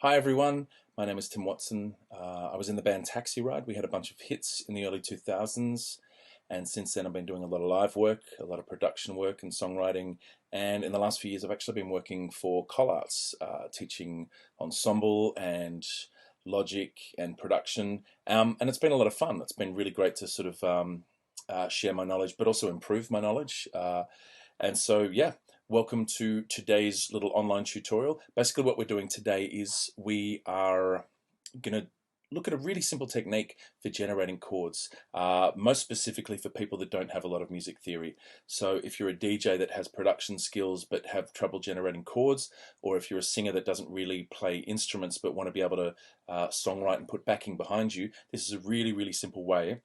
Hi everyone, my name is Tim Watson. I was in the band Taxi Ride. We had a bunch of hits in the early 2000s, and since then I've been doing a lot of live work, a lot of production work and songwriting. And in the last few years, I've actually been working for Collarts, teaching ensemble and logic and production. And it's been a lot of fun. It's been really great to sort of share my knowledge, but also improve my knowledge. Yeah, welcome to today's little online tutorial. Basically what we're doing today is we are going to look at a really simple technique for generating chords, most specifically for people that don't have a lot of music theory. So if you're a DJ that has production skills but have trouble generating chords, or if you're a singer that doesn't really play instruments but want to be able to songwrite and put backing behind you, this is a really, really simple way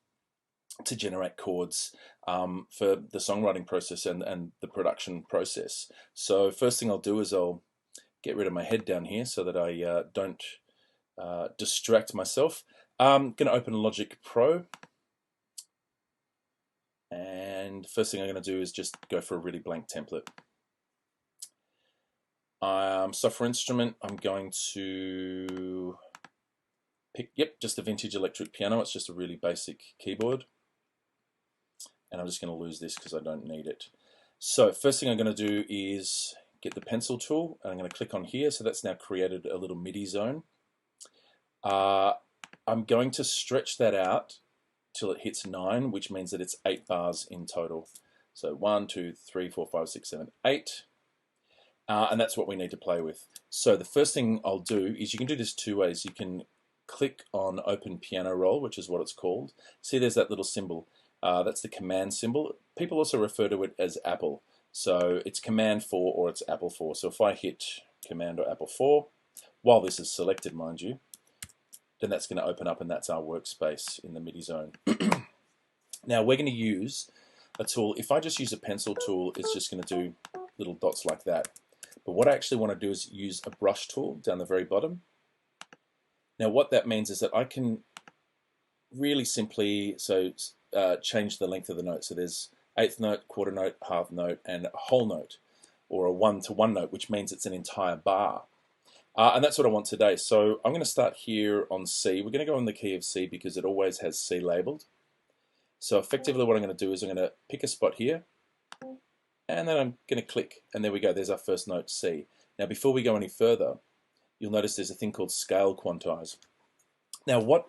to generate chords for the songwriting process and the production process. So first thing I'll do is I'll get rid of my head down here so that I don't distract myself. I'm going to open Logic Pro, and first thing I'm going to do is just go for a really blank template. Software instrument, I'm going to pick, just a vintage electric piano. It's just a really basic keyboard. And I'm just going to lose this because I don't need it. So first thing I'm going to do is get the pencil tool, and I'm going to click on here. So that's now created a little MIDI zone. I'm going to stretch that out till it hits 9, which means that it's 8 bars in total. So 1, 2, 3, 4, 5, 6, 7, 8. And that's what we need to play with. So the first thing I'll do is you can do this two ways. You can click on Open Piano Roll, which is what it's called. See, there's that little symbol. That's the command symbol. People also refer to it as Apple. So it's Command 4 or it's Apple 4. So if I hit Command or Apple 4, while this is selected, mind you, then that's going to open up and that's our workspace in the MIDI zone. Now we're going to use a tool. If I just use a pencil tool, it's just going to do little dots like that. But what I actually want to do is use a brush tool down the very bottom. Now what that means is that I can really simply change the length of the note. So there's eighth note, quarter note, half note, and a whole note, or a 1-to-1 note, which means it's an entire bar. And that's what I want today. So I'm going to start here on C. We're going to go in the key of C because it always has C labeled. So effectively what I'm going to do is I'm going to pick a spot here, and then I'm going to click, and there we go. There's our first note, C. Now before we go any further, you'll notice there's a thing called scale quantize. Now what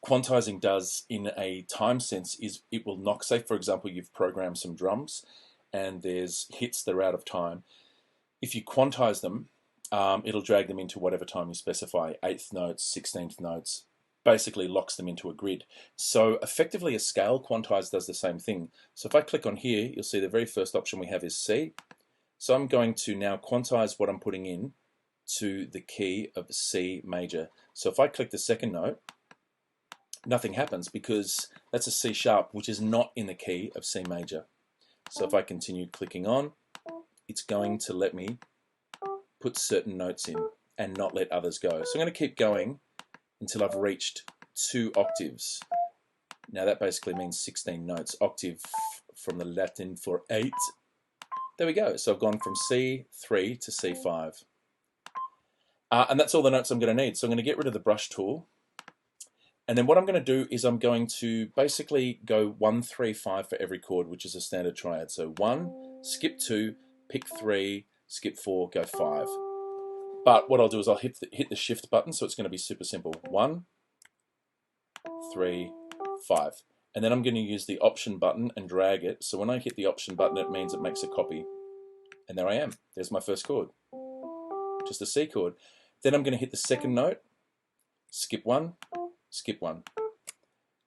quantizing does in a time sense is it will knock, say for example you've programmed some drums and there's hits that are out of time. If you quantize them, it'll drag them into whatever time you specify, 8th notes, 16th notes, basically locks them into a grid. So effectively a scale quantize does the same thing. So if I click on here, you'll see the very first option we have is C. So I'm going to now quantize what I'm putting in to the key of C major. So if I click the second note, nothing happens because that's a C sharp, which is not in the key of C major. So if I continue clicking on, it's going to let me put certain notes in and not let others go. So I'm going to keep going until I've reached 2 octaves. Now that basically means 16 notes. Octave from the Latin for 8. There we go. So I've gone from C3 to C5. And that's all the notes I'm going to need. So I'm going to get rid of the brush tool. And then what I'm going to do is I'm going to basically go 1, 3, 5 for every chord, which is a standard triad. So 1, skip 2, pick 3, skip 4, go 5. But what I'll do is I'll hit the shift button, so it's going to be super simple. 1, 3, 5. And then I'm going to use the option button and drag it. So when I hit the option button, it means it makes a copy. And there I am. There's my first chord. Just a C chord. Then I'm going to hit the second note, skip 1, skip 1.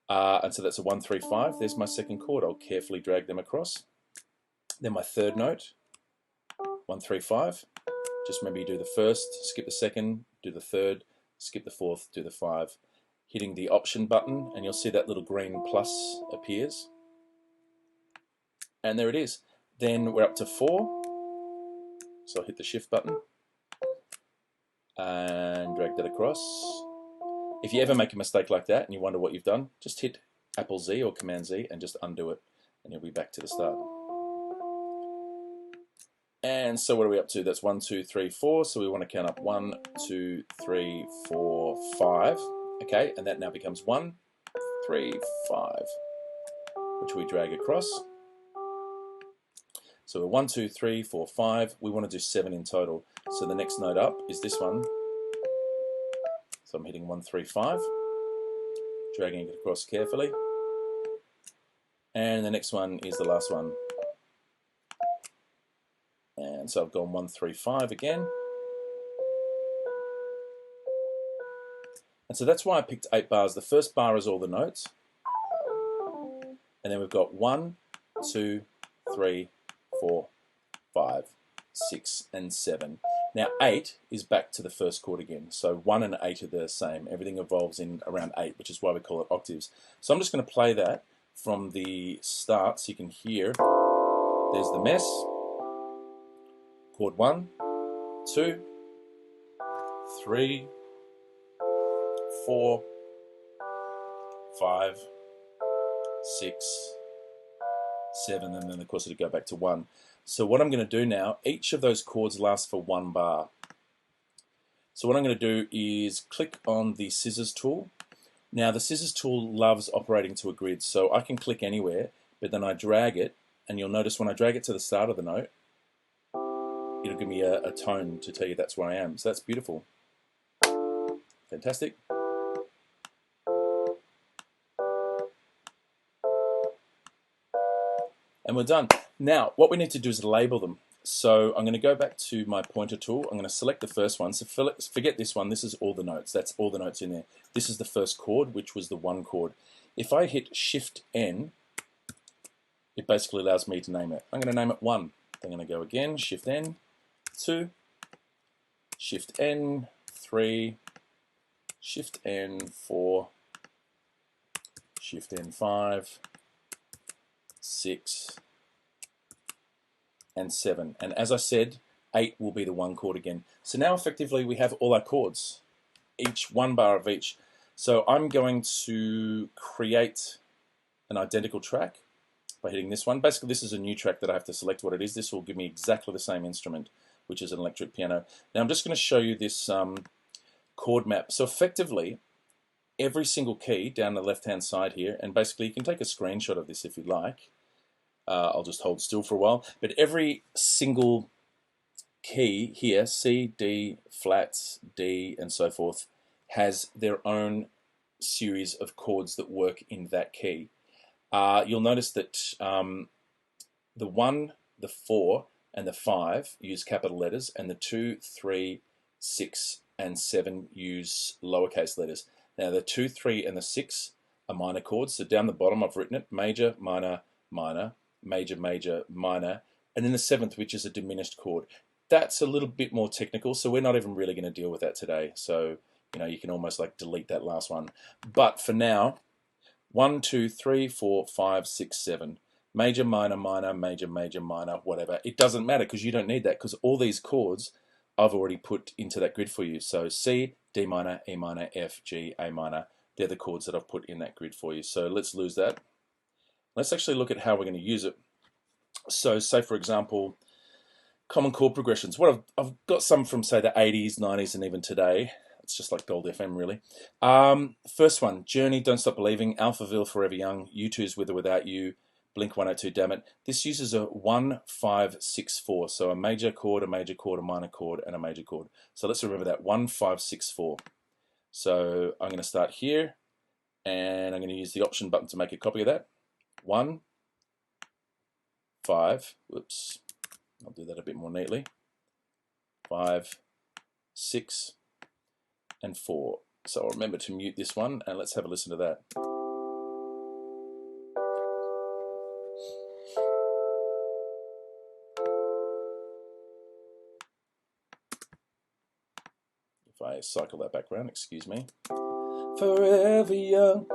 And so that's a 1, 3, 5. There's my second chord. I'll carefully drag them across. Then my third note, 1, 3, 5. Just remember you do the first, skip the second, do the third, skip the fourth, do the 5. Hitting the option button, and you'll see that little green plus appears. And there it is. Then we're up to 4. So I'll hit the shift button and drag that across. If you ever make a mistake like that and you wonder what you've done, just hit Apple Z or Command Z and just undo it, and you'll be back to the start. And so what are we up to? That's 1, 2, 3, 4. So we want to count up 1, 2, 3, 4, 5. Okay, and that now becomes 1, 3, 5, which we drag across. So we're 1, 2, 3, 4, 5. We want to do 7 in total. So the next note up is this one. So I'm hitting 1, 3, 5, dragging it across carefully. And the next one is the last one. And so I've gone 1, 3, 5 again. And so that's why I picked 8 bars. The first bar is all the notes. And then we've got 1, 2, 3, 4, 5, 6, and 7. Now 8 is back to the first chord again. So 1 and 8 are the same. Everything evolves in around 8, which is why we call it octaves. So I'm just going to play that from the start so you can hear. There's the mess. Chord 1, 2, 3, 4, 5, 6, 7, and then of course it'll go back to 1. So what I'm going to do now, each of those chords lasts for 1 bar. So what I'm going to do is click on the scissors tool. Now the scissors tool loves operating to a grid, so I can click anywhere, but then I drag it, and you'll notice when I drag it to the start of the note, it'll give me a tone to tell you that's where I am. So that's beautiful. Fantastic. And we're done. Now, what we need to do is label them. So I'm going to go back to my pointer tool. I'm going to select the first one. So forget this one. This is all the notes. That's all the notes in there. This is the first chord, which was the 1 chord. If I hit Shift-N, it basically allows me to name it. I'm going to name it 1. I'm going to go again, Shift-N, 2, Shift-N, 3, Shift-N, 4, Shift-N, 5, 6, and 7. And as I said, 8 will be the 1 chord again. So now effectively we have all our chords, each 1 bar of each. So I'm going to create an identical track by hitting this one. Basically this is a new track that I have to select what it is. This will give me exactly the same instrument, which is an electric piano. Now I'm just going to show you this chord map. So effectively every single key down the left hand side here, and basically you can take a screenshot of this if you like. I'll just hold still for a while, but every single key here, C, D, flats, D, and so forth, has their own series of chords that work in that key. You'll notice that the 1, the 4, and the 5 use capital letters, and the 2, 3, 6, and 7 use lowercase letters. Now the 2, 3, and the 6 are minor chords, so down the bottom I've written it, major, minor, minor, major, major, minor, and then the 7th, which is a diminished chord. That's a little bit more technical, so we're not even really going to deal with that today. So, you know, you can almost like delete that last one. But for now, 1, 2, 3, 4, 5, 6, 7. Major, minor, minor, major, major, minor, whatever. It doesn't matter because you don't need that because all these chords I've already put into that grid for you. So C, D minor, E minor, F, G, A minor. They're the chords that I've put in that grid for you. So let's lose that. Let's actually look at how we're going to use it. So say for example, common chord progressions. What I've got some from say the 80s, 90s, and even today. It's just like Gold FM really. First one, Journey, Don't Stop Believing, Alphaville, Forever Young, U2's With or Without You, Blink 182, Damn It. This uses a 1, 5, 6, 4. So a major chord, a minor chord, and a major chord. So let's remember that 1, 5, 6, 4. So I'm going to start here, and I'm going to use the Option button to make a copy of that. 1, 5, whoops, I'll do that a bit more neatly, 5, 6, and 4. So I'll remember to mute this one, and let's have a listen to that. If I cycle that back around, excuse me. Forever young,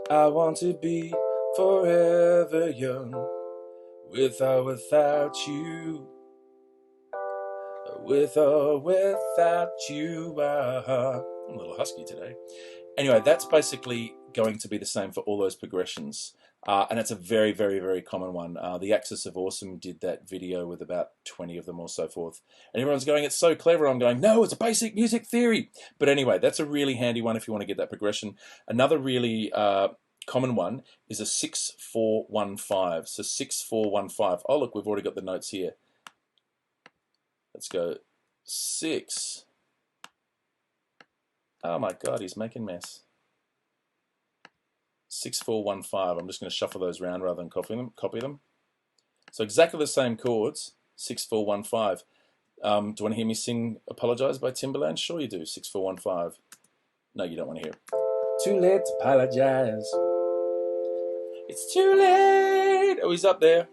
I want to be forever young, with or without you, with or without you. I'm a little husky today. Anyway, that's basically going to be the same for all those progressions. And it's a very, very, very common one. The Axis of Awesome did that video with about 20 of them or so forth. And everyone's going, it's so clever. I'm going, no, it's a basic music theory. But anyway, that's a really handy one if you want to get that progression. Another really common one is a 6-4-1-5. So 6-4-1-5. Oh, look, we've already got the notes here. Let's go 6. Oh my God, he's making mess. 6-4-1-5. I'm just going to shuffle those around rather than copy them. So exactly the same chords. 6-4-1-5. Do you want to hear me sing "Apologize" by Timbaland? Sure you do. 6-4-1-5. No, you don't want to hear it. Too late to apologize. It's too late. Oh, he's up there.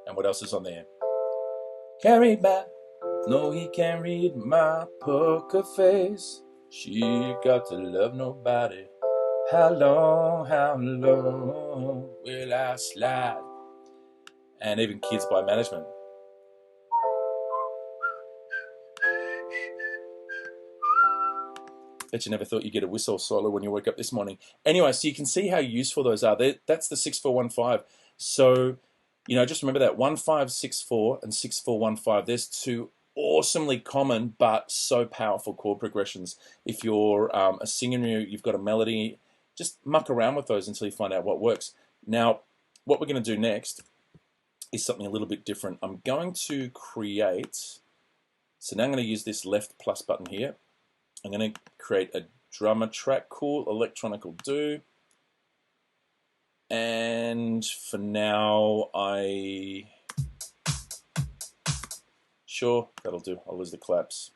And what else is on there? Can't read my. No, he can't read my poker face. She got to love nobody. How long will I slide? And even Kids by Management. Bet you never thought you'd get a whistle solo when you woke up this morning. Anyway, so you can see how useful those are. That's the 6-4-1-5. So, just remember that 1-5-6-4 and 6-4-1-5. There's two awesomely common but so powerful chord progressions. If you're a singer and you've got a melody, just muck around with those until you find out what works. Now, what we're going to do next is something a little bit different. I'm going to create, so now I'm going to use this left plus button here. I'm going to create a drummer track, cool, electronic will do. And for now, sure, that'll do. I'll lose the claps.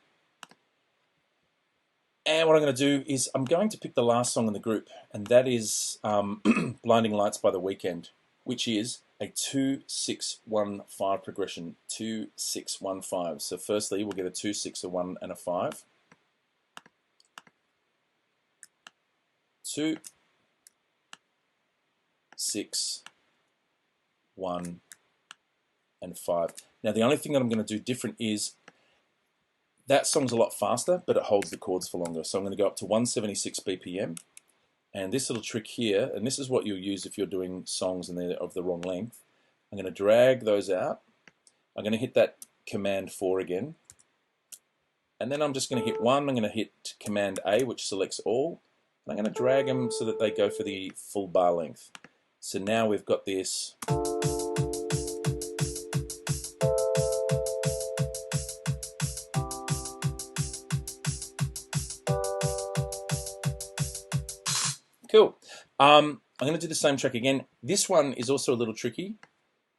And what I'm going to do is I'm going to pick the last song in the group, and that is Blinding Lights by The Weeknd, which is a 2-6-1-5 progression. 2-6-1-5. So firstly, we'll get a 2, 6, a 1, and a 5. 2, 6, 1, and 5. Now the only thing that I'm going to do different is that song's a lot faster, but it holds the chords for longer. So I'm going to go up to 176 BPM. And this little trick here, and this is what you'll use if you're doing songs and they're of the wrong length. I'm going to drag those out. I'm going to hit that Command 4 again. And then I'm just going to hit 1. I'm going to hit Command A, which selects all. And I'm going to drag them so that they go for the full bar length. So now we've got this. Cool. I'm going to do the same track again. This one is also a little tricky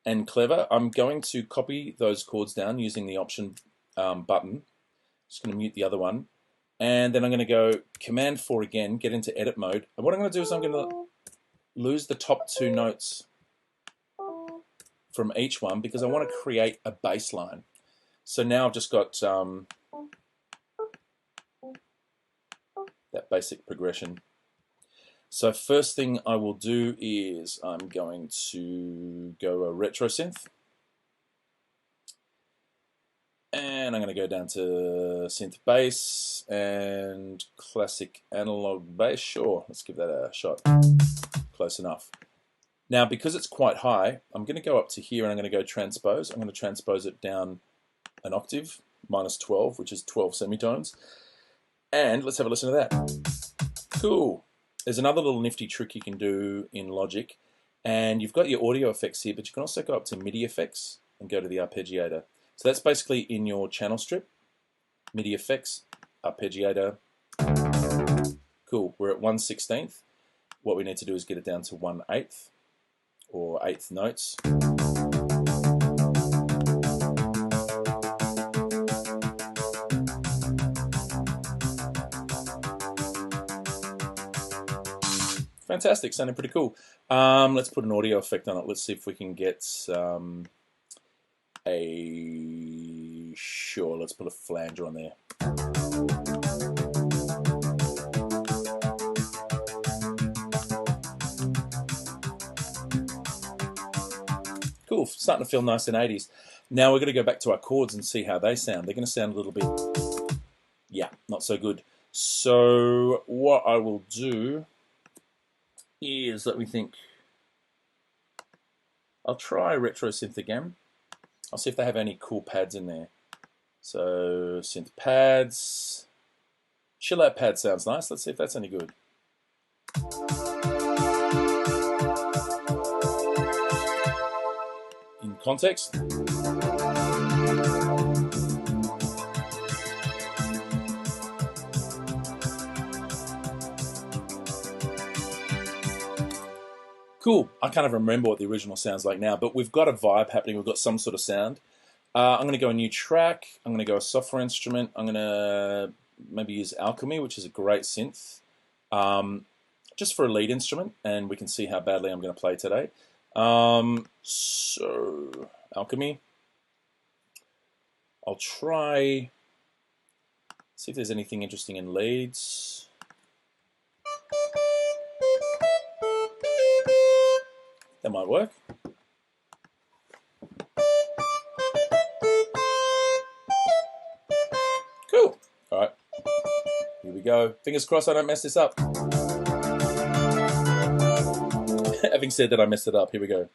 and clever. I'm going to copy those chords down using the Option button. Just going to mute the other one. And then I'm going to go Command 4 again, get into edit mode. And what I'm going to do is I'm going to lose the top 2 notes from each one because I want to create a bass line. So now I've just got that basic progression. So first thing I will do is I'm going to go a retro synth. And I'm going to go down to synth bass and classic analog bass. Sure, let's give that a shot. Close enough. Now, because it's quite high, I'm going to go up to here and I'm going to go transpose. I'm going to transpose it down an octave, -12, which is 12 semitones. And let's have a listen to that. Cool. There's another little nifty trick you can do in Logic. And you've got your audio effects here, but you can also go up to MIDI effects and go to the arpeggiator. So that's basically in your channel strip. MIDI effects, arpeggiator. Cool, we're at 1/16. What we need to do is get it down to 1/8 or 1/8 notes. Fantastic, sounding pretty cool. Let's put an audio effect on it. Let's see if we can get sure, let's put a flanger on there. Cool, starting to feel nice in 80s. Now we're going to go back to our chords and see how they sound. They're going to sound a little bit, yeah, not so good. So what I will do is, let me think. I'll try retro synth again. I'll see if they have any cool pads in there. So synth pads. Chill out pad sounds nice. Let's see if that's any good. In context. Cool. I can't even remember what the original sounds like now, but we've got a vibe happening. We've got some sort of sound. I'm going to go a new track. I'm going to go a software instrument. I'm going to maybe use Alchemy, which is a great synth, just for a lead instrument, and we can see how badly I'm going to play today. So, Alchemy. I'll try, see if there's anything interesting in leads. That might work. Cool. All right. Here we go. Fingers crossed I don't mess this up. Having said that, I messed it up. Here we go.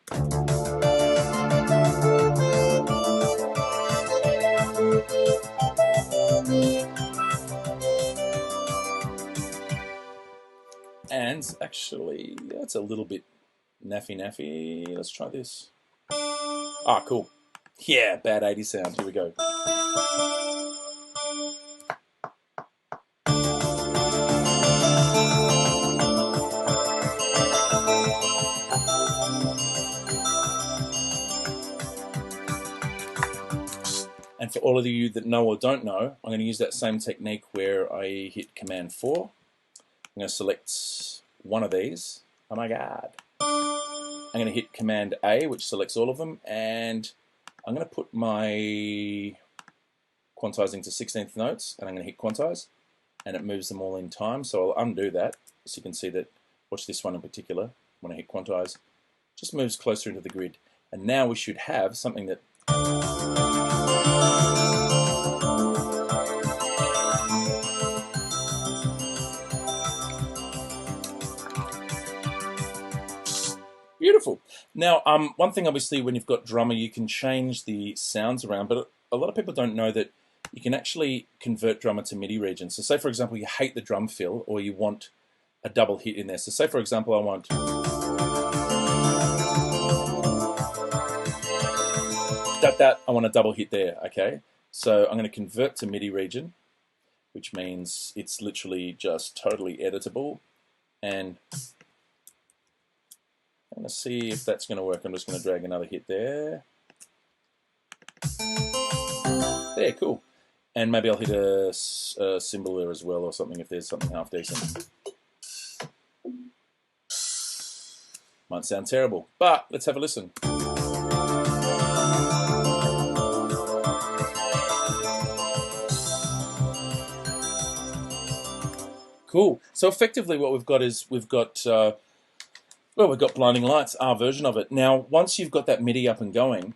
And actually, that's a little bit naffy. Let's try this. Ah, cool. Yeah, bad 80s sound. Here we go. And for all of you that know or don't know, I'm going to use that same technique where I hit Command 4. I'm going to select one of these. Oh my God. I'm going to hit Command A, which selects all of them, and I'm going to put my quantizing to 16th notes, and I'm going to hit quantize, and it moves them all in time. So I'll undo that, so you can see that, watch this one in particular, when I hit quantize, just moves closer into the grid. And now we should have something that beautiful. Now, one thing obviously when you've got drummer, you can change the sounds around, but a lot of people don't know that you can actually convert drummer to MIDI regions. So say, for example, you hate the drum fill or you want a double hit in there. So say, for example, I want that, I want a double hit there, okay? So I'm going to convert to MIDI region, which means it's literally just totally editable. And I'm going to see if that's going to work. I'm just going to drag another hit there. There, cool. And maybe I'll hit a cymbal there as well or something if there's something half decent. Might sound terrible, but let's have a listen. Cool. So effectively what we've got is we've got Blinding Lights, our version of it. Now, once you've got that MIDI up and going,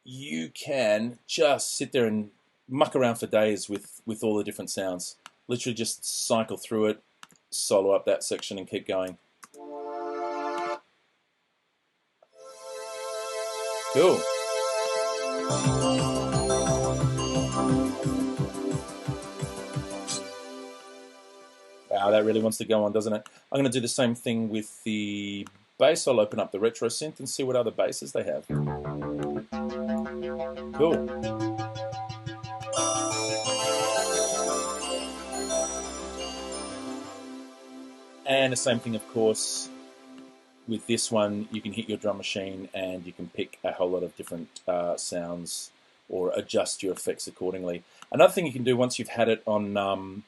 you can just sit there and muck around for days with all the different sounds. Literally just cycle through it, solo up that section and keep going. Cool. Wow, that really wants to go on, doesn't it? I'm going to do the same thing with the bass. I'll open up the retro synth and see what other basses they have. Cool. And the same thing, of course, with this one. You can hit your drum machine and you can pick a whole lot of different sounds or adjust your effects accordingly. Another thing you can do once you've had it on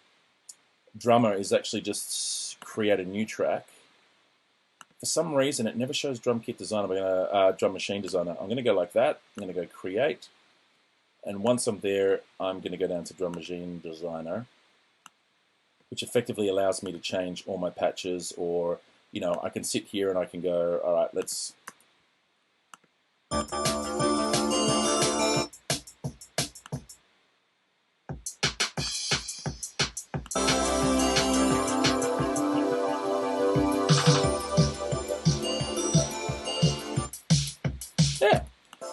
drummer is actually just create a new track. For some reason, it never shows drum kit designer. We're gonna drum machine designer. I'm gonna go like that. I'm gonna go create, and once I'm there, I'm gonna go down to drum machine designer, which effectively allows me to change all my patches. Or, you know, I can sit here and I can go, all right, let's.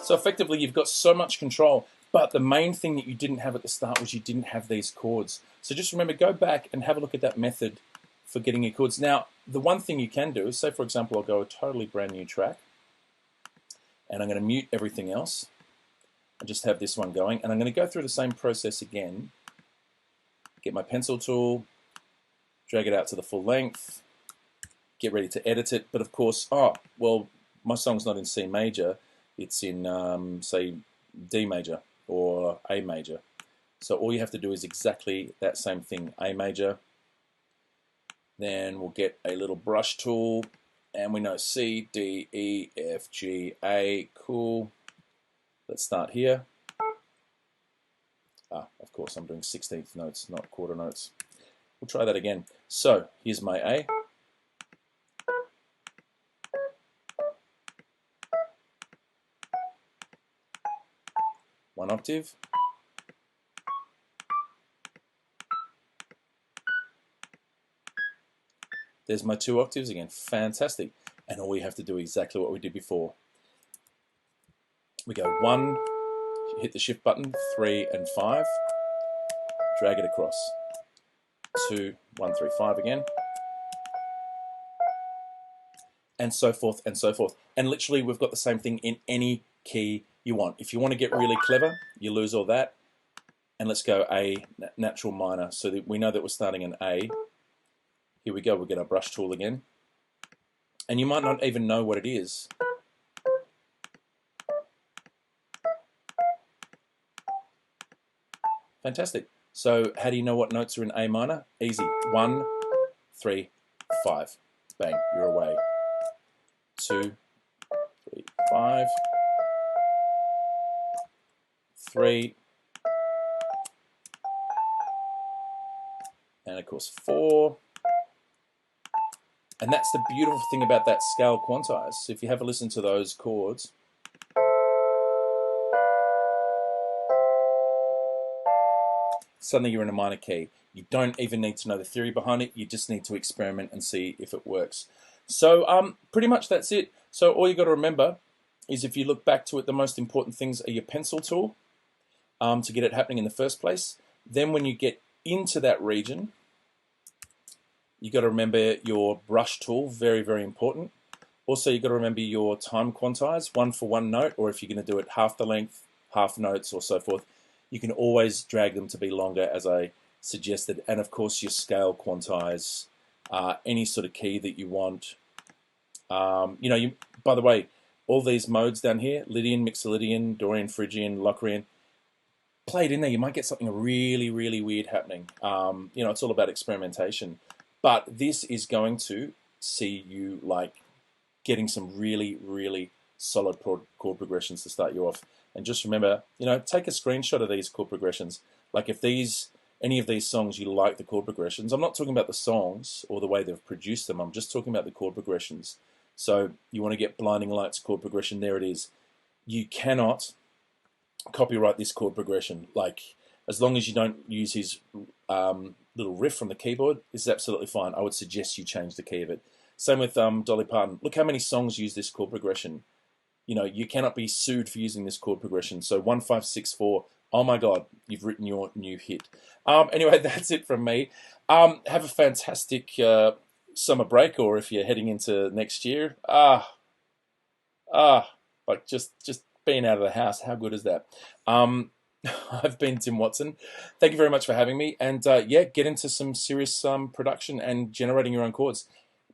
So effectively, you've got so much control. But the main thing that you didn't have at the start was you didn't have these chords. So just remember, go back and have a look at that method for getting your chords. Now, the one thing you can do is, say for example, I'll go a totally brand new track, and I'm going to mute everything else, and just have this one going, and I'm going to go through the same process again. Get my pencil tool, drag it out to the full length, get ready to edit it. But of course, well, my song's not in C major, it's in, say, D major or A major. So all you have to do is exactly that same thing, A major. Then we'll get a little brush tool, and we know C, D, E, F, G, A, cool. Let's start here. Of course, I'm doing 16th notes, not quarter notes. We'll try that again. So here's my A. One octave. There's my 2 octaves again. Fantastic. And all we have to do is exactly what we did before. We go 1, hit the shift button, 3 and 5, drag it across. 2, 1, 3, 5 again. And so forth and so forth. And literally we've got the same thing in any key you want. If you want to get really clever, you lose all that. And let's go A natural minor, so that we know that we're starting an A. Here we go, we'll get our brush tool again. And you might not even know what it is. Fantastic. So how do you know what notes are in A minor? Easy. 1, 3, 5. Bang, you're away. 2, 3, 5. 3. And of course 4. And that's the beautiful thing about that scale quantized. So if you have a listen to those chords, suddenly you're in a minor key. You don't even need to know the theory behind it. You just need to experiment and see if it works. So pretty much that's it. So all you got to remember is, if you look back to it, the most important things are your pencil tool to get it happening in the first place. Then when you get into that region, you got to remember your brush tool, very, very important. Also, you got to remember your time quantize, 1 for 1 note, or if you're going to do it half the length, half notes, or so forth, you can always drag them to be longer, as I suggested. And of course, your scale quantize, any sort of key that you want. By the way, all these modes down here, Lydian, Mixolydian, Dorian, Phrygian, Locrian, played in there, you might get something really, really weird happening. It's all about experimentation. But this is going to see you getting some really, really solid chord progressions to start you off. And just remember, take a screenshot of these chord progressions. Like if any of these songs you like the chord progressions, I'm not talking about the songs or the way they've produced them, I'm just talking about the chord progressions. So you want to get Blinding Lights chord progression, there it is. You cannot copyright this chord progression. As long as you don't use his little riff from the keyboard, this is absolutely fine. I would suggest you change the key of it. Same with Dolly Parton. Look how many songs use this chord progression. You cannot be sued for using this chord progression. So 1, 5, 6, 4. Oh my God, you've written your new hit. Anyway, that's it from me. Have a fantastic summer break, or if you're heading into next year. Just being out of the house. How good is that? I've been Tim Watson. Thank you very much for having me. And get into some serious production and generating your own chords.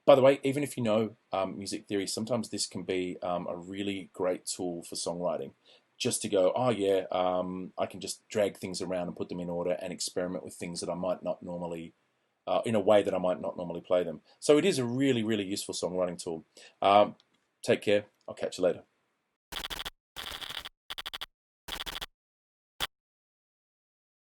By the way, even if you know music theory, sometimes this can be a really great tool for songwriting. Just to go, I can just drag things around and put them in order and experiment with things that I might not normally, in a way that I might not normally play them. So it is a really, really useful songwriting tool. Take care. I'll catch you later.